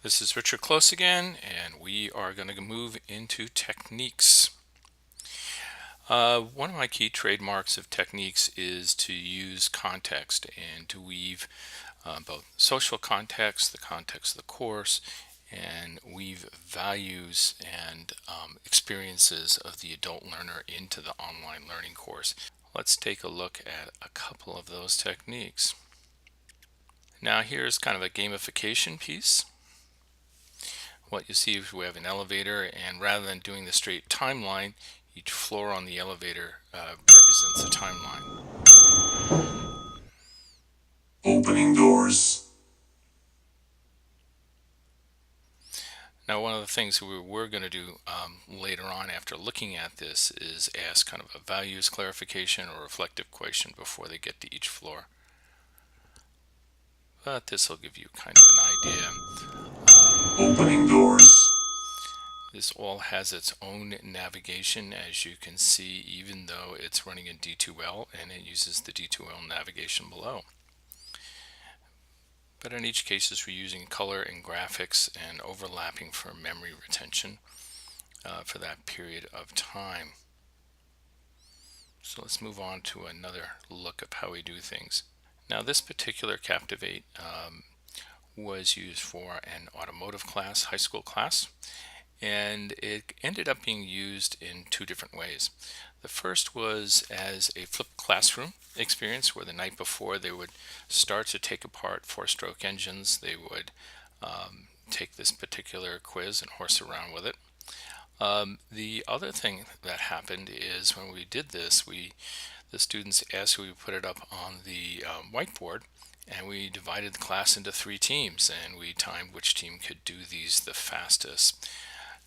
This is Richard Close again, and we are going to move into techniques. One of my key trademarks of techniques is to use context and to weave both social context, the context of the course, and weave values and experiences of the adult learner into the online learning course. Let's take a look at a couple of those techniques. Now here's kind of a gamification piece. What you see is we have an elevator, and rather than doing the straight timeline, each floor on the elevator represents a timeline. Opening doors. Now, one of the things we're going to do later on after looking at this is ask kind of a values clarification or reflective question before they get to each floor. But this will give you kind of an idea. Opening doors. This all has its own navigation, as you can see, even though it's running in D2L, and it uses the D2L navigation below. But in each case, we're using color and graphics and overlapping for memory retention for that period of time. So let's move on to another look at how we do things. Now, this particular Captivate was used for an automotive class, high school class, and it ended up being used in two different ways. The first was as a flipped classroom experience, where the night before they would start to take apart four-stroke engines. They would take this particular quiz and horse around with it. The other thing that happened is when we did this, the students asked we put it up on the whiteboard, and we divided the class into three teams, and we timed which team could do these the fastest.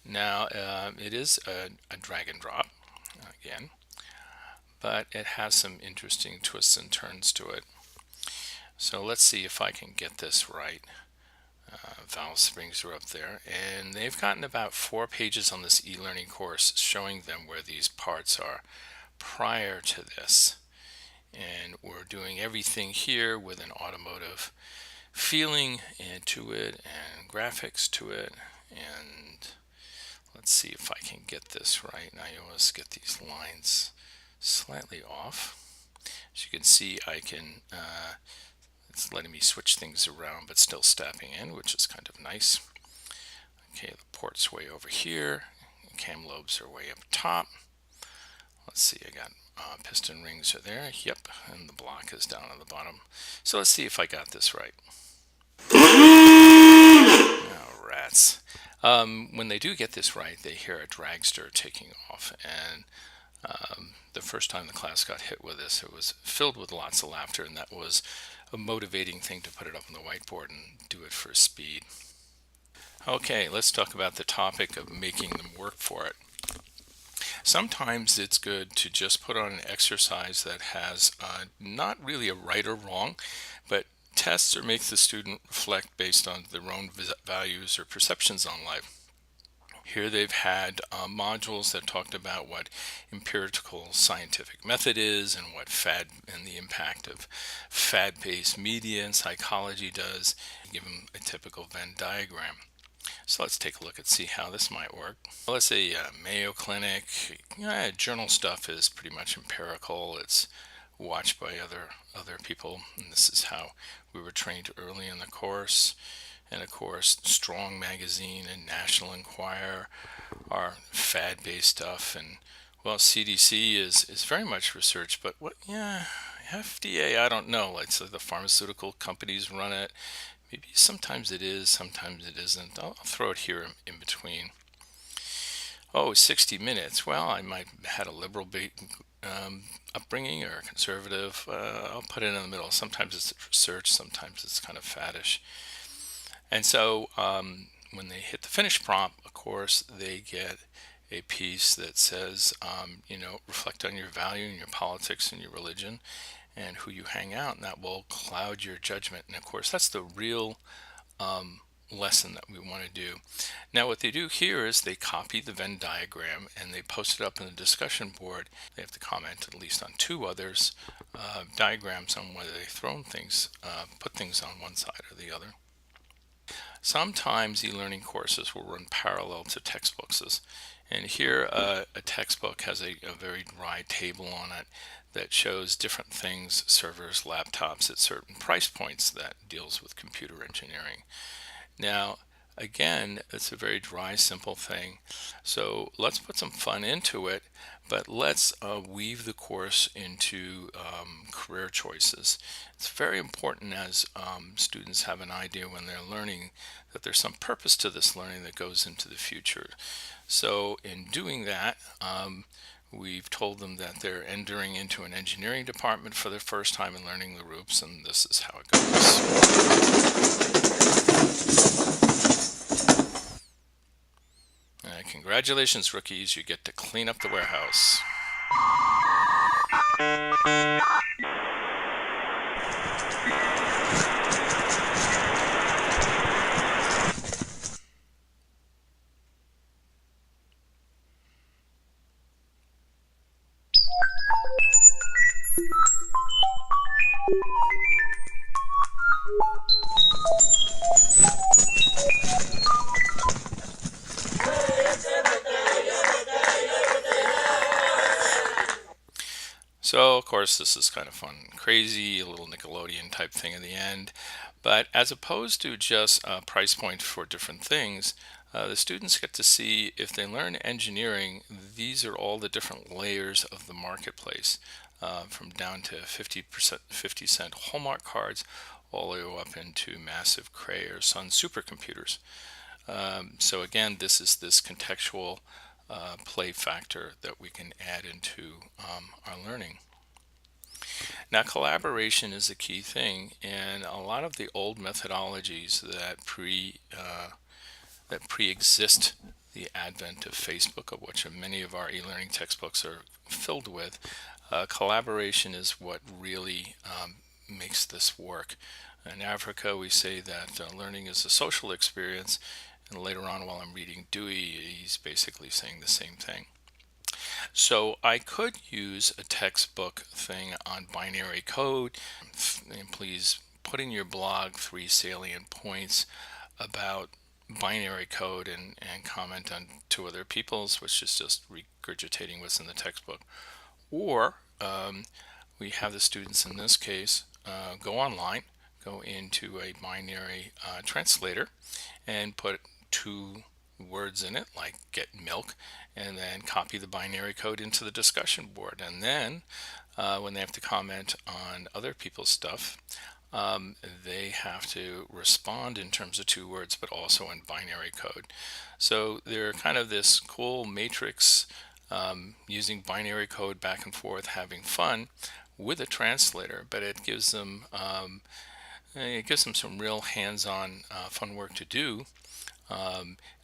Now, it is a drag and drop, again, but it has some interesting twists and turns to it. So let's see if I can get this right. Valve Springs are up there, and they've gotten about 4 pages on this e-learning course showing them where these parts are prior to this. And we're doing everything here with an automotive feeling to it and graphics to it. And let's see if I can get this right. I always get these lines slightly off. As you can see, I can it's letting me switch things around but still stepping in, which is kind of nice. Okay, the port's way over here. Cam lobes are way up top. Let's see, I got piston rings are there. Yep, and the block is down on the bottom. So let's see if I got this right. Oh, rats. When they do get this right, they hear a dragster taking off, and the first time the class got hit with this, it was filled with lots of laughter, and that was a motivating thing to put it up on the whiteboard and do it for speed. Okay, let's talk about the topic of making them work for it. Sometimes it's good to just put on an exercise that has not really a right or wrong, but tests or makes the student reflect based on their own values or perceptions on life. Here they've had modules that talked about what empirical scientific method is and what fad and the impact of fad-based media and psychology does. Give them a typical Venn diagram. So let's take a look and see how this might work. Well, let's say Mayo Clinic. Journal stuff is pretty much empirical. It's watched by other people, and this is how we were trained early in the course. And of course, Strong Magazine and National Enquirer are fad-based stuff. And well, CDC is very much research, but FDA, I don't know. Like, so the pharmaceutical companies run it. Maybe sometimes it is, sometimes it isn't. I'll throw it here in between. Oh, 60 Minutes. Well, I might have had a liberal upbringing or conservative. I'll put it in the middle. Sometimes it's research, sometimes it's kind of faddish. And so when they hit the finish prompt, of course, they get a piece that says, reflect on your value and your politics and your religion and who you hang out, and that will cloud your judgment. And of course, that's the real lesson that we want to do. Now, what they do here is they copy the Venn diagram and they post it up in the discussion board. They have to comment at least on 2 others diagrams on whether they've thrown things, put things on one side or the other. Sometimes e-learning courses will run parallel to textbooks. And here a textbook has a very dry table on it that shows different things, servers, laptops at certain price points, that deals with computer engineering. Now, again, it's a very dry, simple thing. So let's put some fun into it, but let's weave the course into career choices. It's very important as students have an idea when they're learning that there's some purpose to this learning that goes into the future. So in doing that, we've told them that they're entering into an engineering department for the first time and learning the ropes, and this is how it goes. Congratulations, rookies, you get to clean up the warehouse. So, of course, this is kind of fun and crazy, a little Nickelodeon type thing in the end. But as opposed to just a price point for different things, the students get to see if they learn engineering, these are all the different layers of the marketplace, from down to 50-cent Hallmark cards, all the way up into massive Cray or Sun supercomputers. So again, this is this contextual play factor that we can add into our learning. Now, collaboration is a key thing, and a lot of the old methodologies that pre-exist the advent of Facebook, of which many of our e-learning textbooks are filled with, collaboration is what really makes this work. In Africa, we say that learning is a social experience, and later on, while I'm reading Dewey, he's basically saying the same thing. So I could use a textbook thing on binary code. And please put in your blog 3 salient points about binary code, and comment on 2 other people's, which is just regurgitating what's in the textbook. Or we have the students in this case go online, go into a binary translator, and put 2 words in it, like get milk, and then copy the binary code into the discussion board. And then when they have to comment on other people's stuff, they have to respond in terms of 2 words, but also in binary code. So they're kind of this cool matrix, using binary code back and forth, having fun with a translator, but it gives them some real hands-on fun work to do.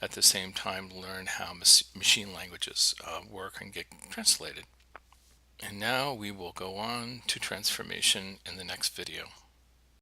At the same time, learn how machine languages work and get translated. And now we will go on to transformation in the next video.